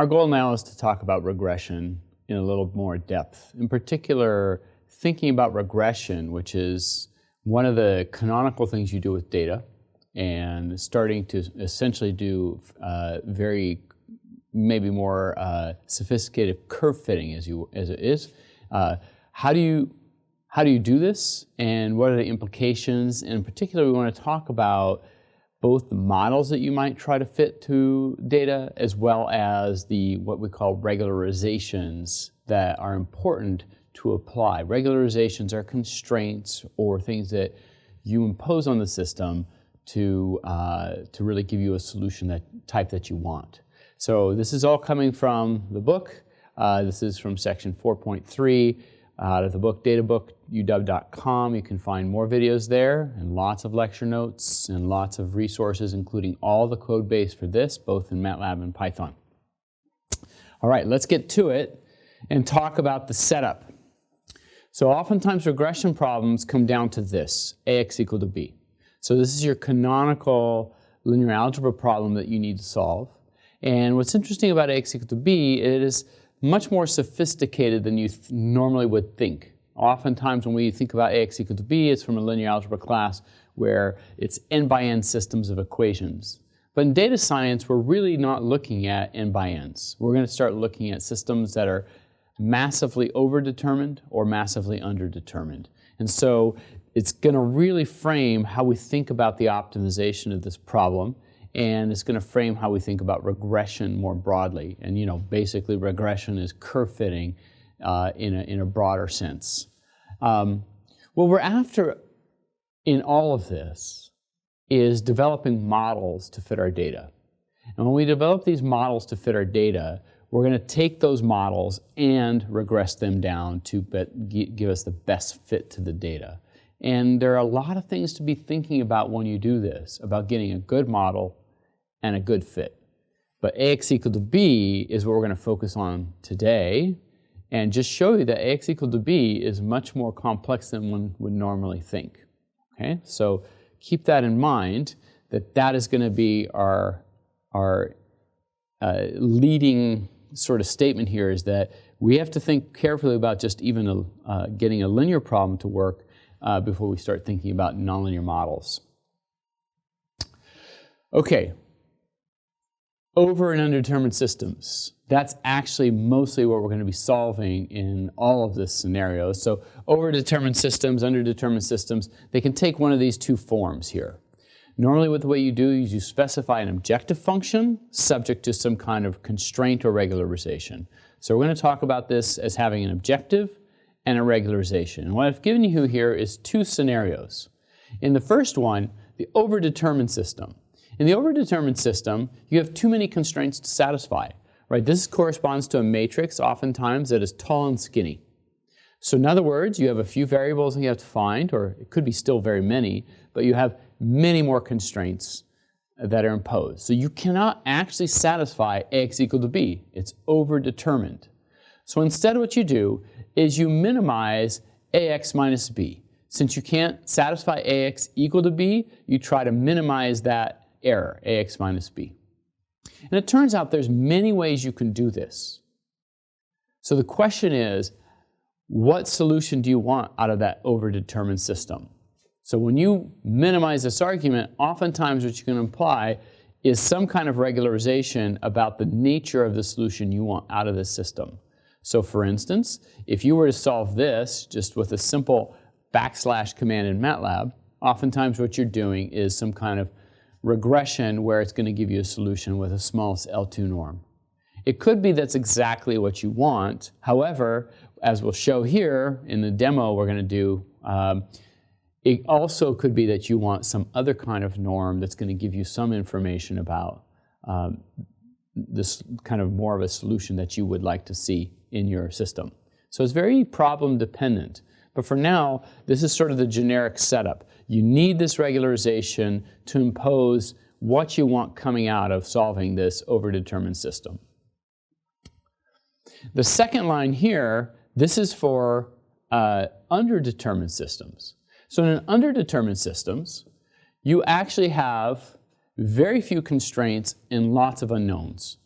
Our goal now is to talk about regression in a little more depth. In particular, thinking about regression, which is one of the canonical things you do with data, and starting to essentially do very maybe more sophisticated curve fitting as it is. How do you do this, and what are the implications? And in particular, we want to talk about both the models that you might try to fit to data, as well as what we call regularizations that are important to apply. Regularizations are constraints or things that you impose on the system to really give you a solution type that you want. So this is all coming from the book. This is from section 4.3 out of the book, databook.uw.com. You can find more videos there and lots of lecture notes and lots of resources, including all the code base for this, both in MATLAB and Python. All right, let's get to it and talk about the setup. So oftentimes regression problems come down to this, AX equal to B. So this is your canonical linear algebra problem that you need to solve. And what's interesting about AX equal to B, it is much more sophisticated than you normally would think. Oftentimes when we think about AX equal to B, it's from a linear algebra class where it's n by n systems of equations. But in data science, we're really not looking at n by n's. We're going to start looking at systems that are massively overdetermined or massively underdetermined. And so it's going to really frame how we think about the optimization of this problem, and it's going to frame how we think about regression more broadly. And basically regression is curve fitting in a broader sense. What we're after in all of this is developing models to fit our data. And when we develop these models to fit our data, we're going to take those models and regress them down to give us the best fit to the data. And there are a lot of things to be thinking about when you do this, about getting a good model and a good fit. But AX equal to B is what we're going to focus on today, and just show you that AX equal to B is much more complex than one would normally think. Okay, so keep that in mind, that is going to be our leading sort of statement here, is that we have to think carefully about just even getting a linear problem to work before we start thinking about nonlinear models. Okay. Over and underdetermined systems. That's actually mostly what we're going to be solving in all of this scenario. So overdetermined systems, underdetermined systems, they can take one of these two forms here. Normally what the way you do is you specify an objective function subject to some kind of constraint or regularization. So we're going to talk about this as having an objective and a regularization. And what I've given you here is two scenarios. In the first one, the overdetermined system. In the overdetermined system, you have too many constraints to satisfy, right? This corresponds to a matrix oftentimes that is tall and skinny. So in other words, you have a few variables that you have to find, or it could be still very many, but you have many more constraints that are imposed. So you cannot actually satisfy AX equal to B. It's overdetermined. So instead what you do is you minimize AX minus B. Since you can't satisfy AX equal to B, you try to minimize that error, AX minus B. And it turns out there's many ways you can do this. So the question is, what solution do you want out of that overdetermined system? So when you minimize this argument, oftentimes what you can imply is some kind of regularization about the nature of the solution you want out of this system. So for instance, if you were to solve this just with a simple / command in MATLAB, oftentimes what you're doing is some kind of regression where it's going to give you a solution with a smallest L2 norm. It could be that's exactly what you want. However, as we'll show here in the demo we're going to do, it also could be that you want some other kind of norm that's going to give you some information about this kind of more of a solution that you would like to see in your system. So it's very problem dependent. But for now, this is sort of the generic setup. You need this regularization to impose what you want coming out of solving this overdetermined system. The second line here, this is for underdetermined systems. So in underdetermined systems, you actually have very few constraints and lots of unknowns.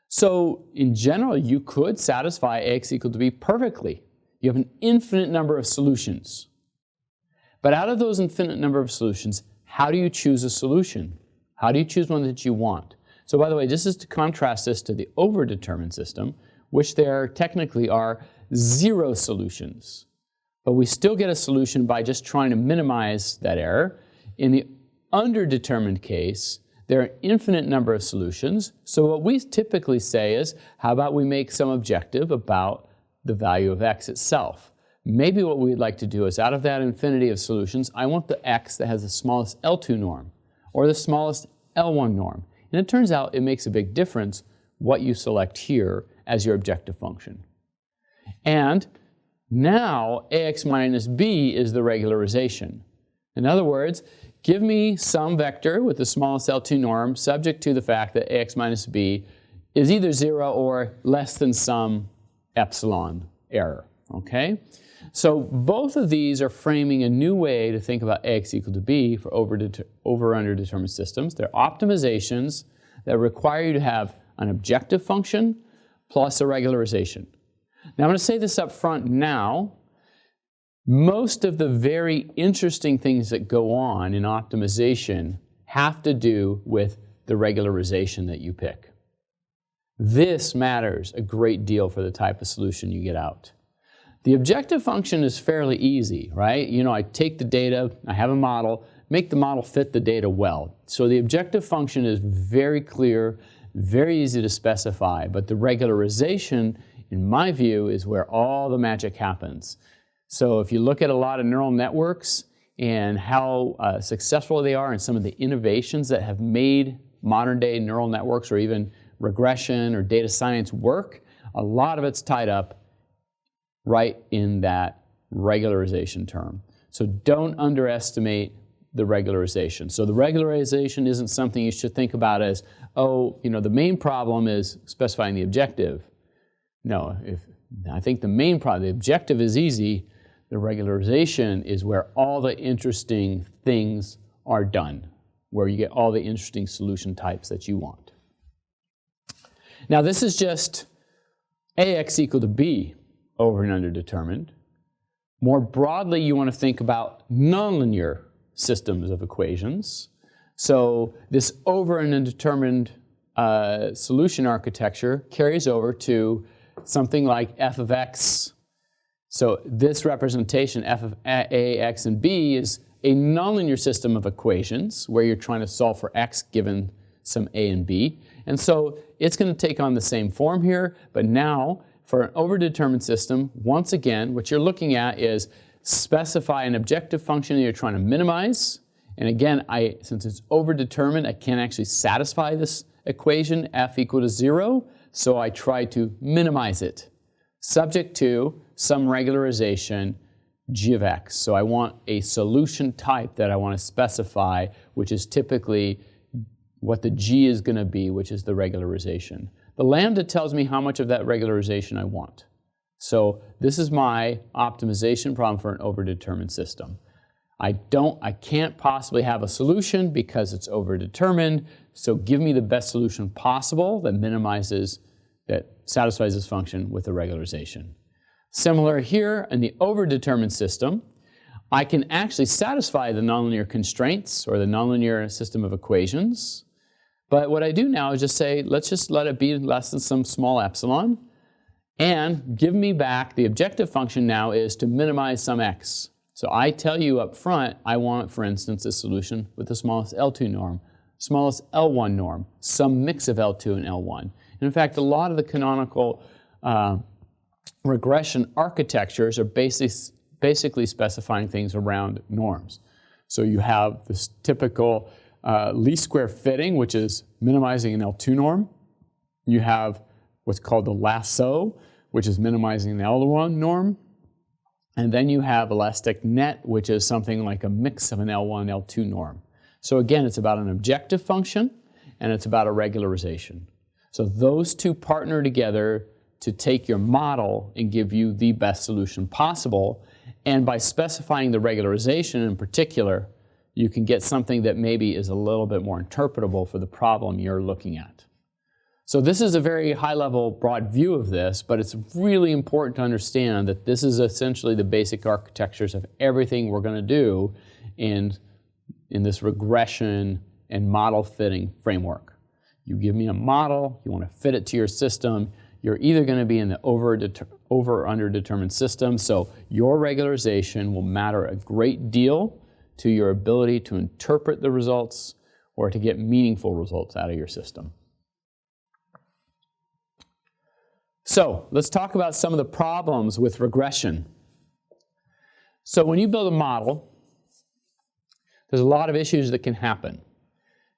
So in general, you could satisfy Ax equal to b perfectly. You have an infinite number of solutions. But out of those infinite number of solutions, how do you choose a solution? How do you choose one that you want? So by the way, this is to contrast this to the overdetermined system, which there technically are 0 solutions. But we still get a solution by just trying to minimize that error. In the underdetermined case, there are an infinite number of solutions. So what we typically say is, how about we make some objective about the value of x itself? Maybe what we'd like to do is, out of that infinity of solutions, I want the x that has the smallest L2 norm or the smallest L1 norm. And it turns out it makes a big difference what you select here as your objective function. And now Ax minus b is the regularization. In other words, give me some vector with the smallest L2 norm subject to the fact that Ax minus b is either 0 or less than some epsilon error. Okay? So both of these are framing a new way to think about Ax equal to b for over-underdetermined systems. They're optimizations that require you to have an objective function plus a regularization. Now I'm going to say this up front now. Most of the very interesting things that go on in optimization have to do with the regularization that you pick. This matters a great deal for the type of solution you get out. The objective function is fairly easy, right? You know, I take the data, I have a model, make the model fit the data well. So the objective function is very clear, very easy to specify, but the regularization, in my view, is where all the magic happens. So if you look at a lot of neural networks and how successful they are and some of the innovations that have made modern day neural networks or even regression or data science work, a lot of it's tied up right in that regularization term. So don't underestimate the regularization. So the regularization isn't something you should think about as, oh, you know, the main problem is specifying the objective. No, I think the main problem, the objective is easy. The regularization is where all the interesting things are done, where you get all the interesting solution types that you want. Now this is just Ax equal to b over and underdetermined. More broadly, you want to think about nonlinear systems of equations. So this over and undetermined solution architecture carries over to something like f of x. So this representation, f of a, x, and b, is a nonlinear system of equations where you're trying to solve for x given some a and b. And so it's going to take on the same form here, but now for an overdetermined system, once again, what you're looking at is specify an objective function that you're trying to minimize. And again, since it's overdetermined, I can't actually satisfy this equation, f equal to 0, so I try to minimize it, subject to some regularization, g of x. So I want a solution type that I want to specify, which is typically what the g is going to be, which is the regularization. The lambda tells me how much of that regularization I want. So this is my optimization problem for an overdetermined system. I can't possibly have a solution because it's overdetermined, so give me the best solution possible that satisfies this function with the regularization. Similar here in the overdetermined system, I can actually satisfy the nonlinear constraints or the nonlinear system of equations. But what I do now is just say, let's just let it be less than some small epsilon, and give me back the objective function now is to minimize some x. So I tell you up front, I want, for instance, a solution with the smallest L2 norm, smallest L1 norm, some mix of L2 and L1. And in fact, a lot of the canonical regression architectures are basically specifying things around norms. So you have this typical least square fitting, which is minimizing an L2 norm. You have what's called the lasso, which is minimizing the L1 norm. And then you have elastic net, which is something like a mix of an L1 and L2 norm. So again, it's about an objective function, and it's about a regularization. So those two partner together to take your model and give you the best solution possible. And by specifying the regularization in particular, you can get something that maybe is a little bit more interpretable for the problem you're looking at. So this is a very high-level, broad view of this, but it's really important to understand that this is essentially the basic architectures of everything we're going to do in this regression and model fitting framework. You give me a model, you want to fit it to your system, you're either going to be in the over or underdetermined system, so your regularization will matter a great deal to your ability to interpret the results or to get meaningful results out of your system. So let's talk about some of the problems with regression. So when you build a model, there's a lot of issues that can happen.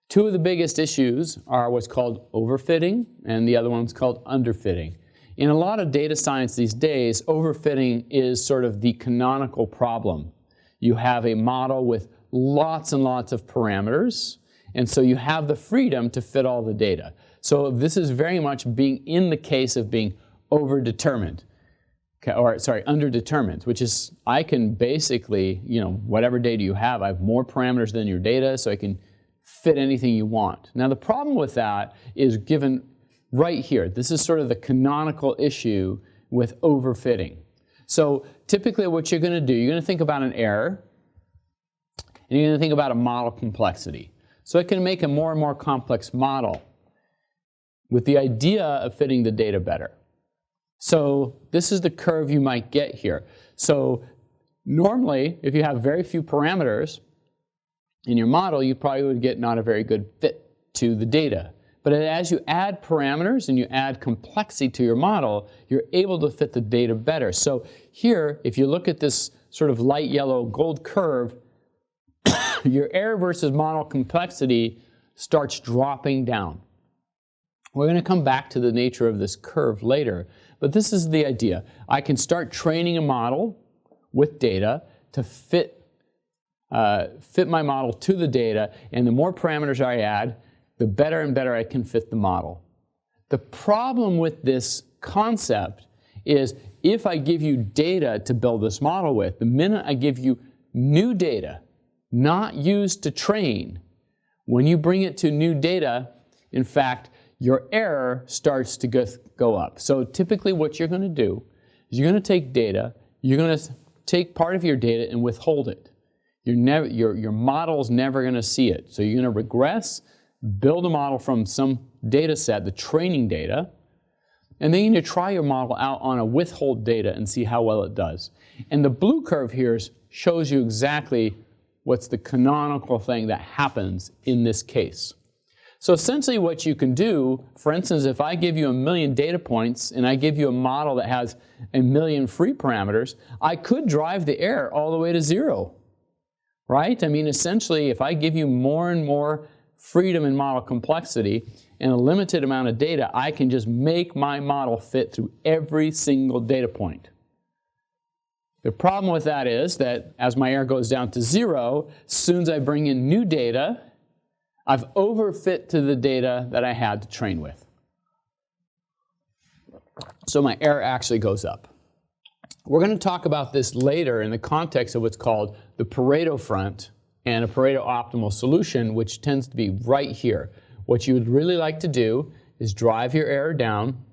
Two of the biggest issues are what's called overfitting, and the other one's called underfitting. In a lot of data science these days, overfitting is sort of the canonical problem. You have a model with lots and lots of parameters, and so you have the freedom to fit all the data. So this is very much being in the case of being overdetermined, or sorry, underdetermined, which is I can basically, whatever data you have, I have more parameters than your data, so I can fit anything you want. Now the problem with that is given right here. This is sort of the canonical issue with overfitting. So typically what you're going to do, you're going to think about an error, and you're going to think about a model complexity. So it can make a more and more complex model with the idea of fitting the data better. So this is the curve you might get here. So normally, if you have very few parameters in your model, you probably would get not a very good fit to the data. But as you add parameters and you add complexity to your model, you're able to fit the data better. So here, if you look at this sort of light yellow gold curve, your error versus model complexity starts dropping down. We're going to come back to the nature of this curve later, but this is the idea. I can start training a model with data to fit my model to the data, and the more parameters I add, the better and better I can fit the model. The problem with this concept is if I give you data to build this model with, the minute I give you new data, not used to train, when you bring it to new data, in fact, your error starts to go up. So typically what you're going to do is you're going to take data, you're going to take part of your data and withhold it. Your model's never going to see it. So you're going to regress, build a model from some data set, the training data, and then you're going to try your model out on a withhold data and see how well it does. And the blue curve here shows you exactly what's the canonical thing that happens in this case. So essentially what you can do, for instance, if I give you 1,000,000 data points and I give you a model that has 1,000,000 free parameters, I could drive the error all the way to 0, right? I mean, essentially, if I give you more and more freedom in model complexity and a limited amount of data, I can just make my model fit through every single data point. The problem with that is that as my error goes down to 0, as soon as I bring in new data, I've overfit to the data that I had to train with. So my error actually goes up. We're going to talk about this later in the context of what's called the Pareto front and a Pareto optimal solution, which tends to be right here. What you would really like to do is drive your error down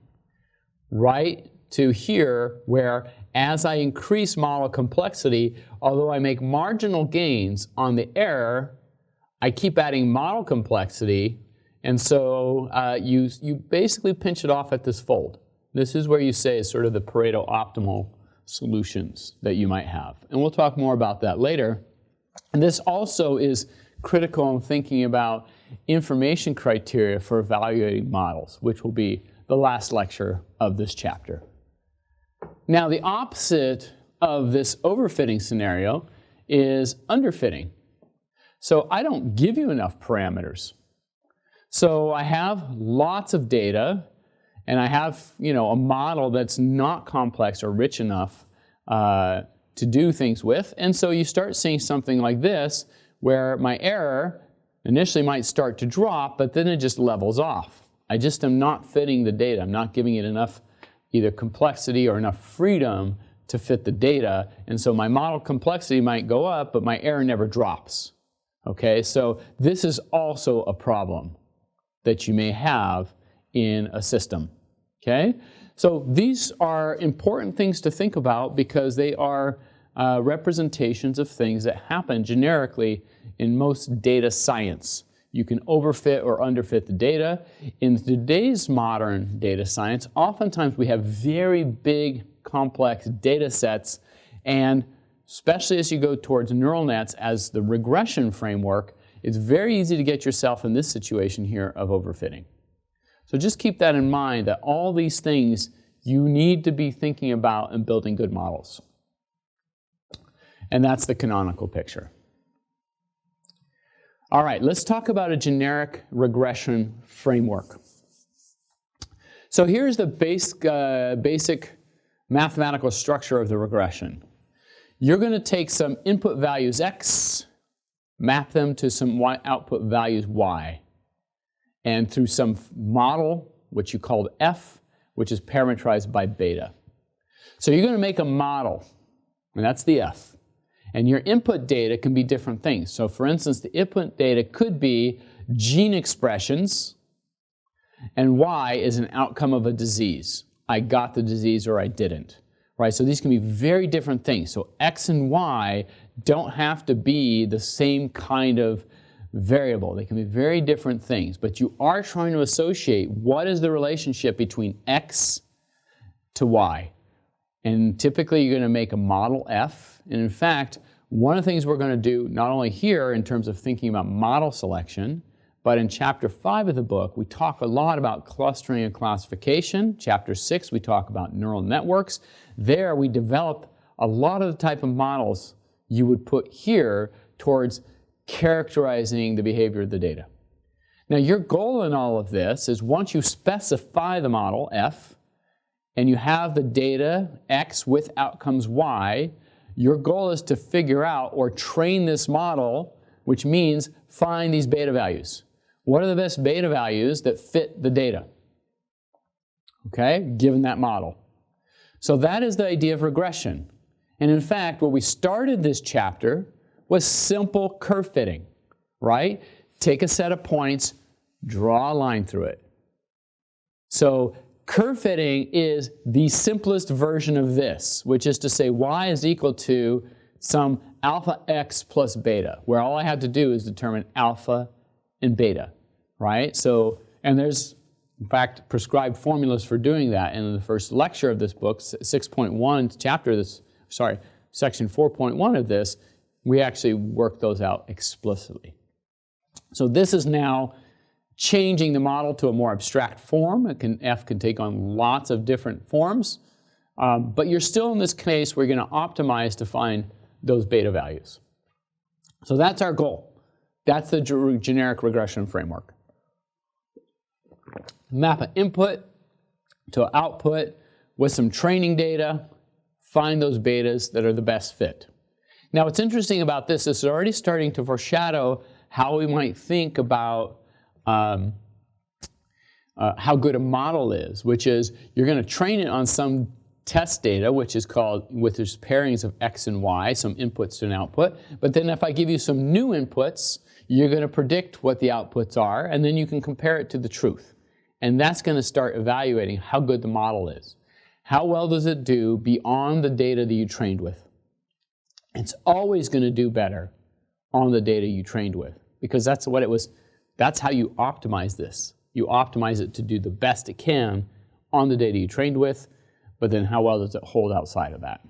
right to here, where as I increase model complexity, although I make marginal gains on the error, I keep adding model complexity, and so you basically pinch it off at this fold. This is where you say is sort of the Pareto optimal solutions that you might have. And we'll talk more about that later. And this also is critical in thinking about information criteria for evaluating models, which will be the last lecture of this chapter. Now, the opposite of this overfitting scenario is underfitting. So I don't give you enough parameters. So I have lots of data, and I have a model that's not complex or rich enough to do things with. And so you start seeing something like this, where my error initially might start to drop, but then it just levels off. I just am not fitting the data. I'm not giving it enough either complexity or enough freedom to fit the data. And so my model complexity might go up, but my error never drops. Okay, so this is also a problem that you may have in a system. Okay? So these are important things to think about because they are representations of things that happen generically in most data science. You can overfit or underfit the data. In today's modern data science, oftentimes we have very big, complex data sets, and especially as you go towards neural nets as the regression framework, it's very easy to get yourself in this situation here of overfitting. So just keep that in mind, that all these things you need to be thinking about and building good models. And that's the canonical picture. All right, let's talk about a generic regression framework. So here's the basic mathematical structure of the regression. You're going to take some input values x, map them to some output values y, and through some model, which you called f, which is parameterized by beta. So you're going to make a model, and that's the f. And your input data can be different things. So for instance, the input data could be gene expressions, and y is an outcome of a disease. I got the disease or I didn't. Right? So these can be very different things. So x and y don't have to be the same kind of variable. They can be very different things. But you are trying to associate what is the relationship between x to y. And typically you're going to make a model f. And in fact, one of the things we're going to do, not only here in terms of thinking about model selection, but in Chapter 5 of the book, we talk a lot about clustering and classification. Chapter 6, we talk about neural networks. There, we develop a lot of the type of models you would put here towards characterizing the behavior of the data. Now, your goal in all of this is once you specify the model, f, and you have the data, x, with outcomes y, your goal is to figure out or train this model, which means find these beta values. What are the best beta values that fit the data? Okay, given that model. So that is the idea of regression. And in fact, where we started this chapter was simple curve fitting, right? Take a set of points, draw a line through it. So curve fitting is the simplest version of this, which is to say y is equal to some alpha x plus beta, where all I have to do is determine alpha and beta, right? So, and there's, in fact, prescribed formulas for doing that. And in the first lecture of this book, 6.1 chapter, section 4.1 of this, we actually work those out explicitly. So this is now changing the model to a more abstract form. F can take on lots of different forms, but you're still in this case where you're going to optimize to find those beta values. So that's our goal. That's the generic regression framework. Map an input to an output with some training data, find those betas that are the best fit. Now what's interesting about this is it's already starting to foreshadow how we might think about how good a model is, which is you're going to train it on some test data, which is called, with its pairings of x and y, some inputs to an output. But then if I give you some new inputs, you're going to predict what the outputs are, and then you can compare it to the truth. And that's going to start evaluating how good the model is. How well does it do beyond the data that you trained with? It's always going to do better on the data you trained with, because that's what it was. That's how you optimize this. You optimize it to do the best it can on the data you trained with, but then how well does it hold outside of that?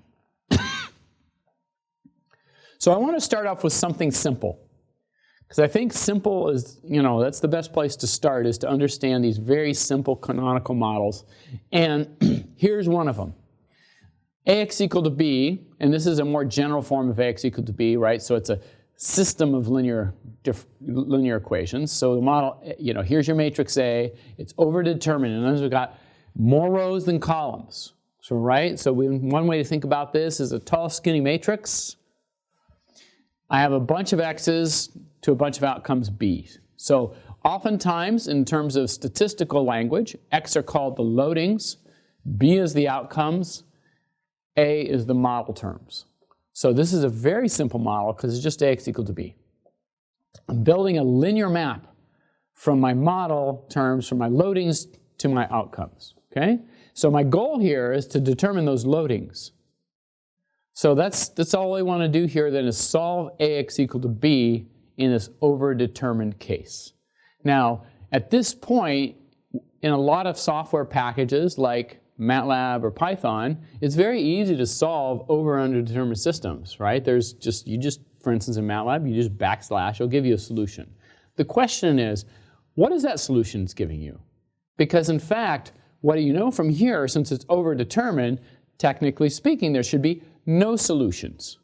So I want to start off with something simple, because I think simple is, that's the best place to start, is to understand these very simple canonical models. And here's one of them. Ax equal to b, and this is a more general form of Ax equal to b, right? So it's a system of linear equations. So the model, here's your matrix A. It's overdetermined, and then we've got more rows than columns. So, right? So one way to think about this is a tall, skinny matrix. I have a bunch of x's to a bunch of outcomes b. So oftentimes, in terms of statistical language, x are called the loadings, b is the outcomes, a is the model terms. So this is a very simple model because it's just Ax equal to b. I'm building a linear map from my model terms, from my loadings to my outcomes, okay? So my goal here is to determine those loadings. So that's all I want to do here then, is solve Ax equal to b in this overdetermined case. Now, at this point, in a lot of software packages like MATLAB or Python, it's very easy to solve over and underdetermined systems, right? There's just, for instance, in MATLAB, you just backslash, it'll give you a solution. The question is, what is that solution it's giving you? Because in fact, what do you know from here, since it's overdetermined, technically speaking, there should be no solutions.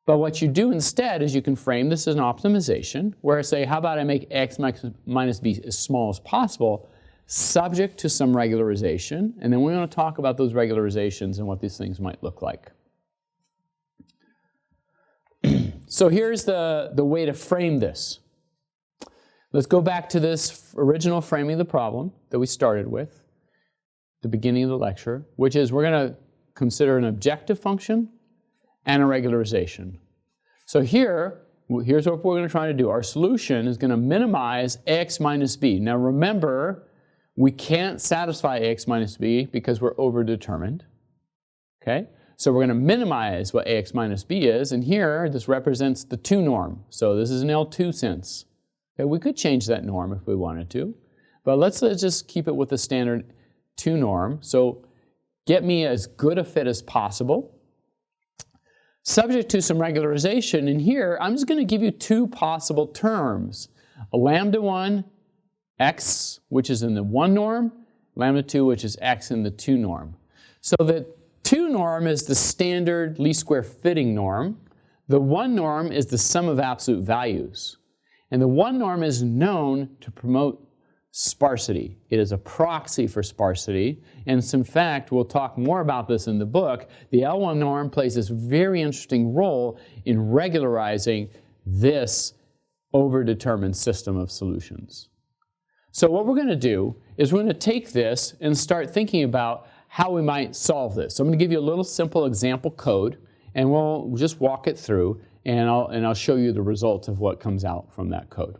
But what you do instead is you can frame this as an optimization, where I say, how about I make x minus b as small as possible, subject to some regularization, and then we want to talk about those regularizations and what these things might look like. So here's the way to frame this. Let's go back to this original framing of the problem that we started with at the beginning of the lecture, which is we're going to consider an objective function and a regularization. So here's what we're going to try to do. Our solution is going to minimize ax minus b. Now remember, we can't satisfy ax minus b because we're overdetermined. Okay? So we're going to minimize what ax minus b is, and here this represents the 2 norm. So this is an L2 sense. Okay, we could change that norm if we wanted to, but let's just keep it with the standard 2 norm. So get me as good a fit as possible, subject to some regularization. And here, I'm just going to give you 2 possible terms. A lambda 1, x, which is in the 1 norm, lambda 2, which is x in the 2 norm. So the 2 norm is the standard least square fitting norm. The 1 norm is the sum of absolute values. And the 1 norm is known to promote sparsity. It is a proxy for sparsity. And in fact, we'll talk more about this in the book. The L1 norm plays this very interesting role in regularizing this overdetermined system of solutions. So what we're going to do is we're going to take this and start thinking about how we might solve this. So I'm going to give you a little simple example code, and we'll just walk it through, and I'll show you the results of what comes out from that code.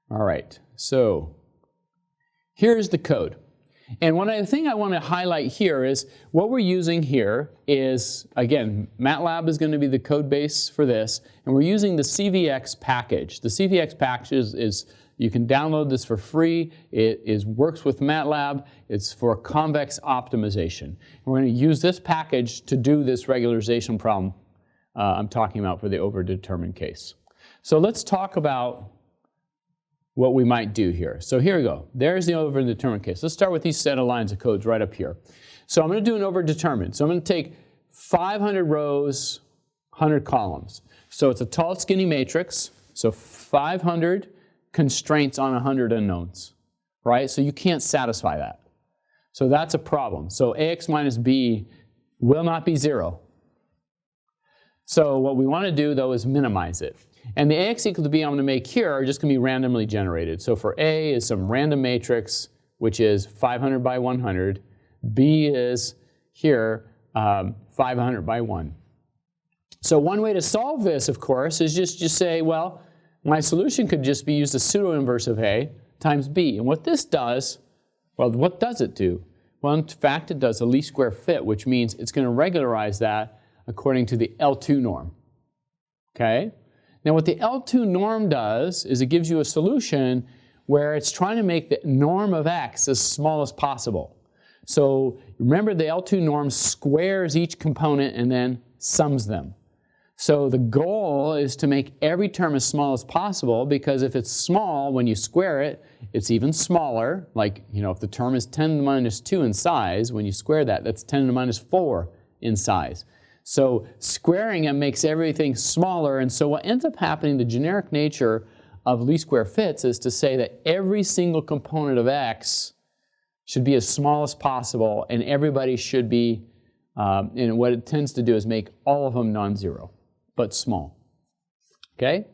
All right, so here's the code. And one thing I want to highlight here is what we're using here is, again, MATLAB is going to be the code base for this, and we're using the CVX package. The CVX package is you can download this for free. It works with MATLAB. It's for convex optimization. And we're going to use this package to do this regularization problem I'm talking about for the overdetermined case. So let's talk about what we might do here. So here we go. There's the overdetermined case. Let's start with these set of lines of codes right up here. So I'm going to do an overdetermined. So I'm going to take 500 rows, 100 columns. So it's a tall, skinny matrix. So 500 constraints on 100 unknowns, right? So you can't satisfy that. So that's a problem. So ax minus b will not be 0. So what we want to do, though, is minimize it. And the ax equal to b I'm going to make here are just going to be randomly generated. So for A is some random matrix, which is 500 by 100. B is here 500 by 1. So one way to solve this, of course, is just say, well, my solution could just be used as pseudo-inverse of A times B. And what this does, well, what does it do? Well, in fact, it does a least square fit, which means it's going to regularize that according to the L2 norm. Okay? Now, what the L2 norm does is it gives you a solution where it's trying to make the norm of x as small as possible. So remember, the L2 norm squares each component and then sums them. So the goal is to make every term as small as possible, because if it's small, when you square it, it's even smaller. Like, you know, if the term is 10 to the minus 2 in size, when you square that, that's 10 to the minus 4 in size. So squaring it makes everything smaller, and so what ends up happening, the generic nature of least square fits is to say that every single component of x should be as small as possible, and everybody should be, and what it tends to do is make all of them non-zero, but small. Okay?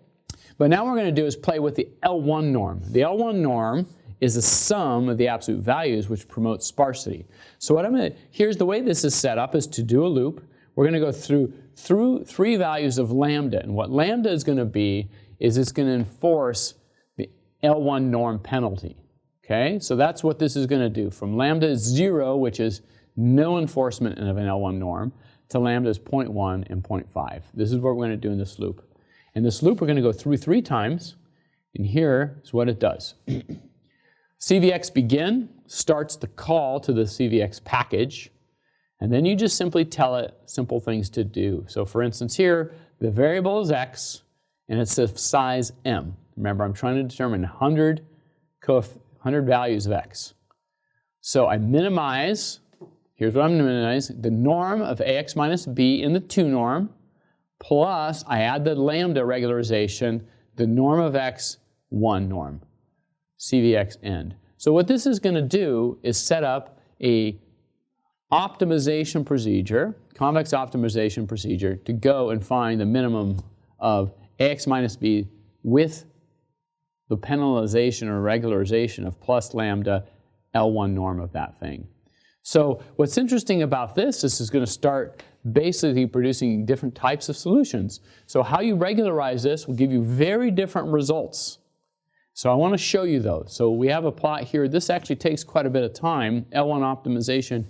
But now what we're going to do is play with the L1 norm. The L1 norm is a sum of the absolute values, which promotes sparsity. So what here's the way this is set up, is to do a loop. We're going to go through 3 values of lambda. And what lambda is going to be is it's going to enforce the L1 norm penalty. Okay, so that's what this is going to do. From lambda is 0, which is no enforcement of an L1 norm, to lambda is 0.1 and 0.5. This is what we're going to do in this loop. And this loop we're going to go through 3 times, and here is what it does. CVX begin starts the call to the CVX package, and then you just simply tell it simple things to do. So for instance here, the variable is x, and it's of size m. Remember, I'm trying to determine 100 values of x. So I minimize, here's what I'm minimizing, the norm of ax minus b in the 2 norm, plus I add the lambda regularization, the norm of x 1 norm, CVX end. So what this is going to do is set up a optimization procedure, convex optimization procedure, to go and find the minimum of ax minus b with the penalization or regularization of plus lambda L1 norm of that thing. So what's interesting about this is going to start basically producing different types of solutions. So how you regularize this will give you very different results. So I want to show you those. So we have a plot here. This actually takes quite a bit of time. L1 optimization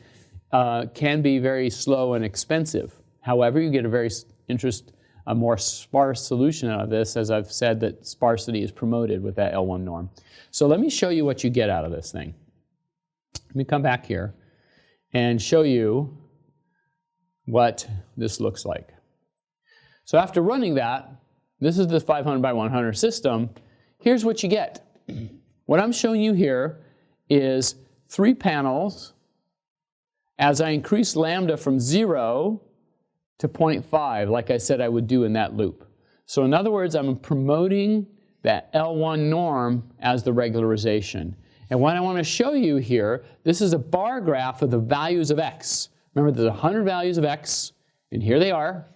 can be very slow and expensive. However, you get a more sparse solution out of this, as I've said that sparsity is promoted with that L1 norm. So let me show you what you get out of this thing. Let me come back here and show you what this looks like. So after running that, this is the 500 by 100 system. Here's what you get. What I'm showing you here is 3 panels as I increase lambda from 0 to 0.5, like I said I would do in that loop. So in other words, I'm promoting that L1 norm as the regularization. And what I want to show you here, this is a bar graph of the values of x. Remember, there's 100 values of x, and here they are.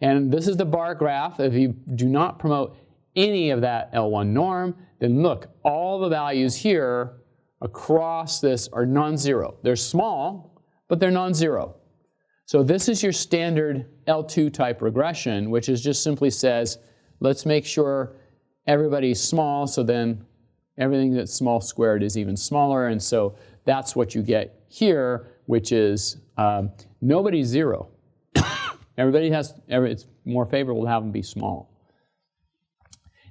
And this is the bar graph. If you do not promote any of that L1 norm, then look, all the values here across this are non-zero. They're small, but they're non-zero. So this is your standard L2 type regression, which is just simply says, let's make sure everybody's small, so then everything that's small squared is even smaller. And so that's what you get here, which is nobody's 0. It's more favorable to have them be small.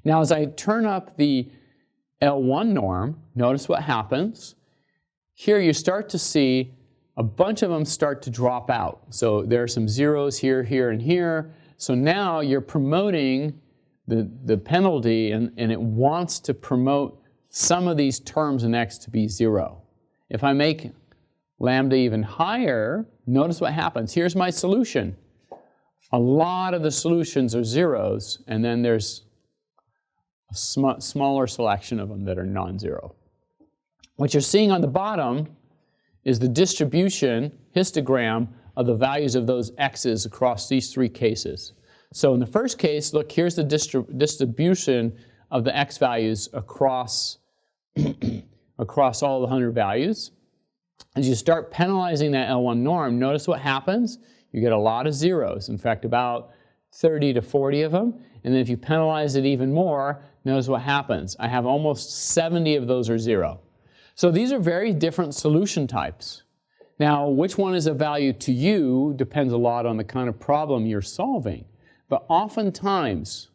Now, as I turn up the L1 norm, notice what happens. Here you start to see a bunch of them start to drop out. So there are some zeros here, here, and here. So now you're promoting the penalty, and it wants to promote some of these terms in x to be 0. If I make lambda even higher, notice what happens. Here's my solution. A lot of the solutions are zeros, and then there's a smaller selection of them that are non-zero. What you're seeing on the bottom is the distribution, histogram, of the values of those x's across these 3 cases. So in the first case, look, here's the distribution of the x values across, across all the 100 values. As you start penalizing that L1 norm, notice what happens. You get a lot of zeros, in fact, about 30 to 40 of them. And then if you penalize it even more, notice what happens. I have almost 70 of those are 0. So these are very different solution types. Now, which one is of value to you depends a lot on the kind of problem you're solving. But oftentimes,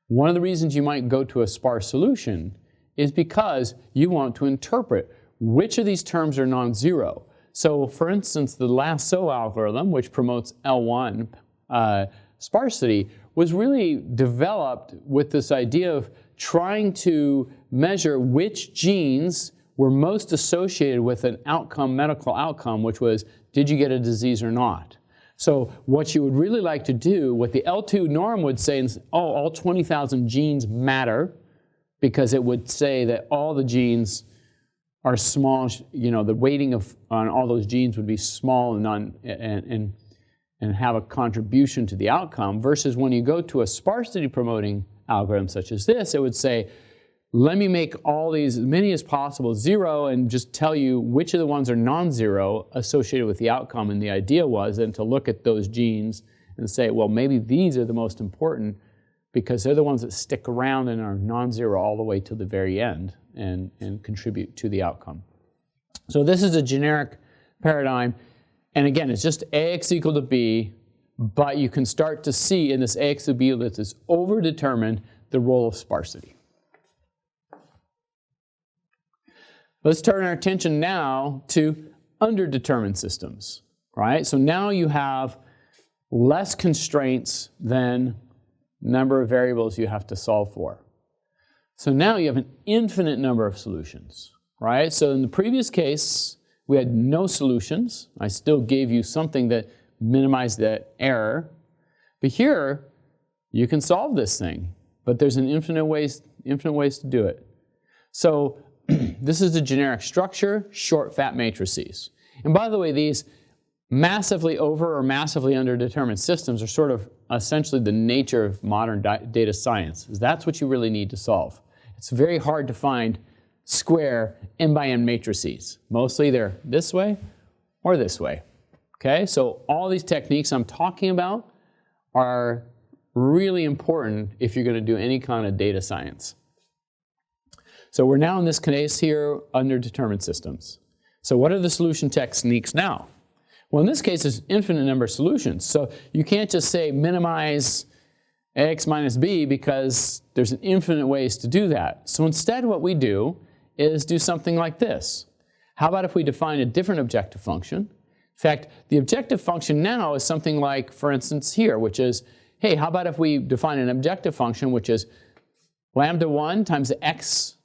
one of the reasons you might go to a sparse solution is because you want to interpret which of these terms are non-zero. So for instance, the lasso algorithm, which promotes L1 sparsity, was really developed with this idea of trying to measure which genes were most associated with an outcome, medical outcome, which was, did you get a disease or not? So what you would really like to do, what the L2 norm would say, oh, all 20,000 genes matter, because it would say that all the genes are small, you know, the weighting on all those genes would be small and have a contribution to the outcome, versus when you go to a sparsity promoting algorithm such as this, it would say, let me make all these, as many as possible, 0, and just tell you which of the ones are non-zero associated with the outcome. And the idea was then to look at those genes and say, well, maybe these are the most important because they're the ones that stick around and are non-zero all the way to the very end and contribute to the outcome. So this is a generic paradigm, and again, it's just Ax equal to b, but you can start to see in this Ax to b that is overdetermined the role of sparsity. Let's turn our attention now to underdetermined systems, right? So now you have less constraints than number of variables you have to solve for. So now you have an infinite number of solutions, right? So in the previous case, we had no solutions. I still gave you something that minimized the error. But here, you can solve this thing, but there's an infinite ways to do it. So this is the generic structure, short, fat matrices. And by the way, these massively over or massively underdetermined systems are sort of essentially the nature of modern data science. That's what you really need to solve. It's very hard to find square n by n matrices. Mostly they're this way or this way. Okay, so all these techniques I'm talking about are really important if you're going to do any kind of data science. So we're now in this case here under determined systems. So what are the solution techniques now? Well, in this case, there's infinite number of solutions. So you can't just say minimize Ax minus b because there's an infinite ways to do that. So instead what we do is do something like this. How about if we define a different objective function? In fact, the objective function now is something like, for instance, here, which is, hey, how about if we define an objective function which is lambda 1 times the x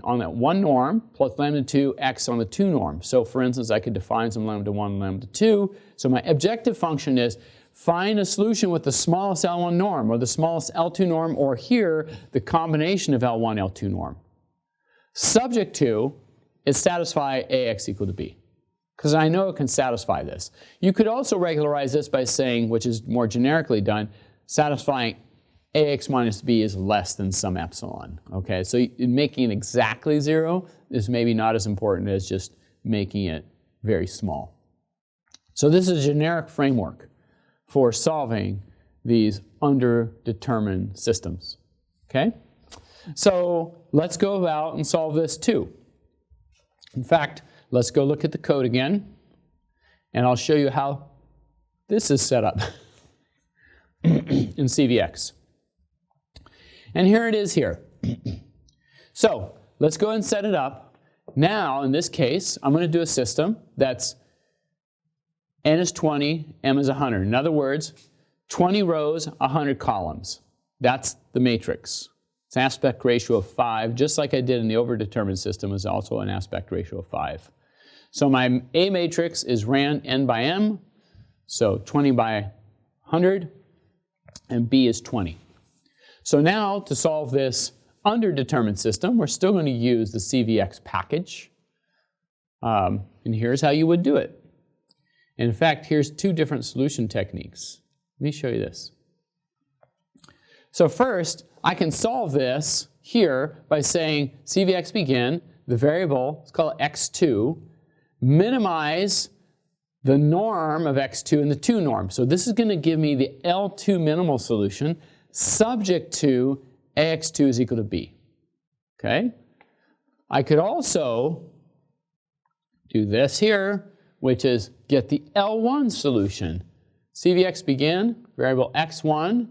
on that 1 norm plus lambda 2 x on the 2 norm. So for instance, I could define some lambda 1 and lambda 2. So my objective function is find a solution with the smallest L1 norm or the smallest L2 norm, or here, the combination of L1, L2 norm. Subject to is satisfy Ax equal to b, because I know it can satisfy this. You could also regularize this by saying, which is more generically done, satisfying Ax minus b is less than some epsilon. Okay, so making it exactly 0 is maybe not as important as just making it very small. So this is a generic framework for solving these underdetermined systems. Okay, so let's go about and solve this too. In fact, let's go look at the code again, and I'll show you how this is set up in CVX. And here it is here. So let's go ahead and set it up. Now, in this case, I'm going to do a system that's n is 20, m is 100. In other words, 20 rows, 100 columns. That's the matrix. It's an aspect ratio of 5, just like I did in the overdetermined system, is also an aspect ratio of 5. So my A matrix is ran n by m, so 20 by 100, and B is 20. So now, to solve this underdetermined system, we're still going to use the CVX package. And here's how you would do it. And in fact, here's 2 different solution techniques. Let me show you this. So first, I can solve this here by saying CVX begin, the variable, let's call it x2, minimize the norm of x2 and the 2 norm. So this is going to give me the L2 minimal solution subject to Ax2 is equal to b. Okay? I could also do this here, which is get the L1 solution. CVX begin, variable x1,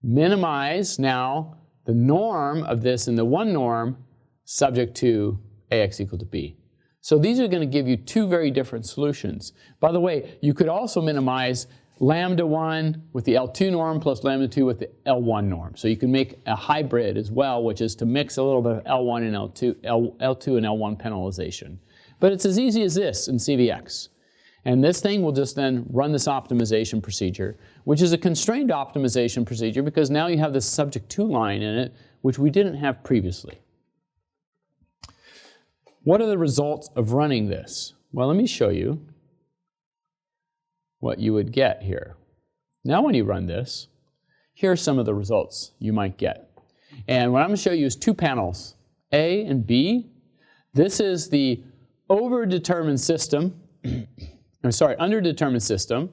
minimize now the norm of this in the 1 norm subject to Ax equal to b. So these are going to give you 2 very different solutions. By the way, you could also minimize lambda 1 with the L2 norm plus lambda 2 with the L1 norm. So you can make a hybrid as well, which is to mix a little bit of L1 and L2 and L1 penalization. But it's as easy as this in CVX. And this thing will just then run this optimization procedure, which is a constrained optimization procedure because now you have this subject to line in it, which we didn't have previously. What are the results of running this? Well, let me show you what you would get here. Now when you run this, here are some of the results you might get. And what I'm going to show you is 2 panels, A and B. This is the overdetermined system, underdetermined system,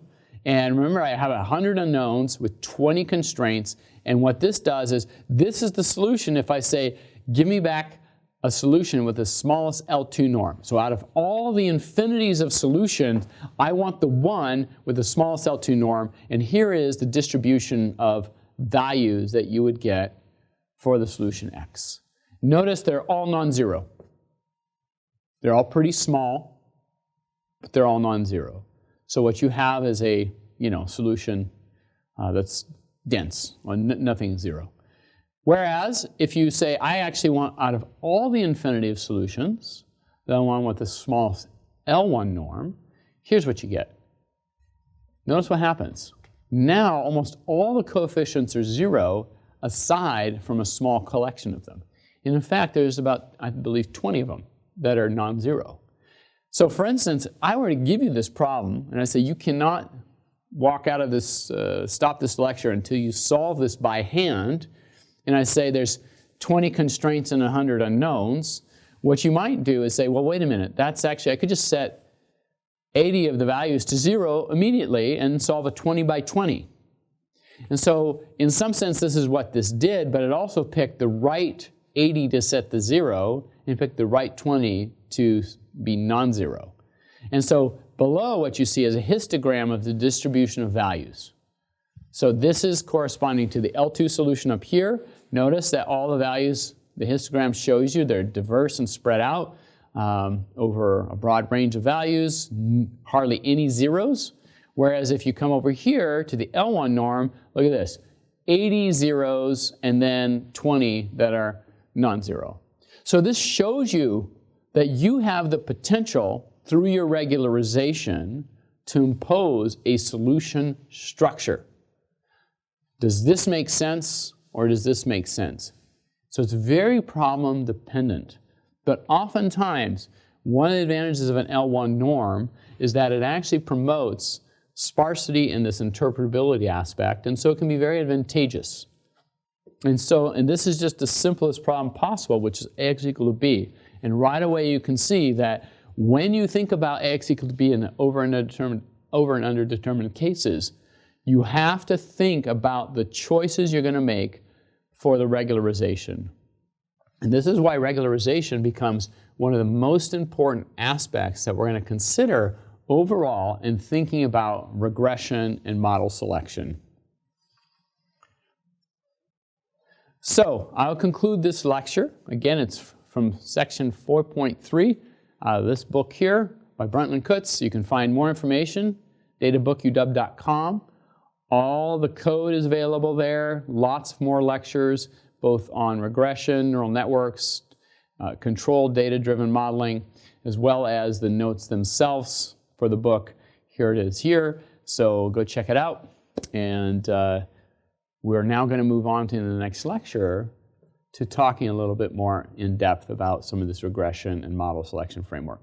And remember, I have 100 unknowns with 20 constraints. And what this does is, this is the solution if I say, give me back a solution with the smallest L2 norm. So out of all the infinities of solutions, I want the one with the smallest L2 norm. And here is the distribution of values that you would get for the solution X. Notice they're all non-zero. They're all pretty small, but they're all non-zero. So what you have is a solution that's dense, or nothing is zero. Whereas if you say, I actually want out of all the infinity of solutions, the one with the smallest L1 norm, here's what you get. Notice what happens. Now almost all the coefficients are zero aside from a small collection of them. And in fact, there's about, I believe, 20 of them that are non-zero. So for instance, I were to give you this problem, and I say you cannot walk out of this, stop this lecture until you solve this by hand, and I say there's 20 constraints and 100 unknowns, what you might do is say, well, wait a minute, that's actually, I could just set 80 of the values to 0 immediately and solve a 20 by 20. And so in some sense, this is what this did, but it also picked the right 80 to set the 0 and picked the right 20 to be non-zero. And so below what you see is a histogram of the distribution of values. So this is corresponding to the L2 solution up here. Notice that all the values, the histogram shows you, they're diverse and spread out over a broad range of values, hardly any zeros. Whereas if you come over here to the L1 norm, look at this, 80 zeros and then 20 that are non-zero. So this shows you that you have the potential through your regularization to impose a solution structure. Does this make sense or does this make sense? So it's very problem dependent. But oftentimes, one of the advantages of an L1 norm is that it actually promotes sparsity in this interpretability aspect, and so it can be very advantageous. And this is just the simplest problem possible, which is Ax equal to b. And right away you can see that when you think about Ax equal to b in the over and underdetermined cases, you have to think about the choices you're going to make for the regularization. And this is why regularization becomes one of the most important aspects that we're going to consider overall in thinking about regression and model selection. So I'll conclude this lecture. Again, it's from section 4.3, this book here by Brunton Kutz. You can find more information, databookuw.com. All the code is available there, lots more lectures, both on regression, neural networks, controlled data-driven modeling, as well as the notes themselves for the book. Here it is here, so go check it out. And we're now going to move on to the next lecture to talking a little bit more in depth about some of this regression and model selection framework.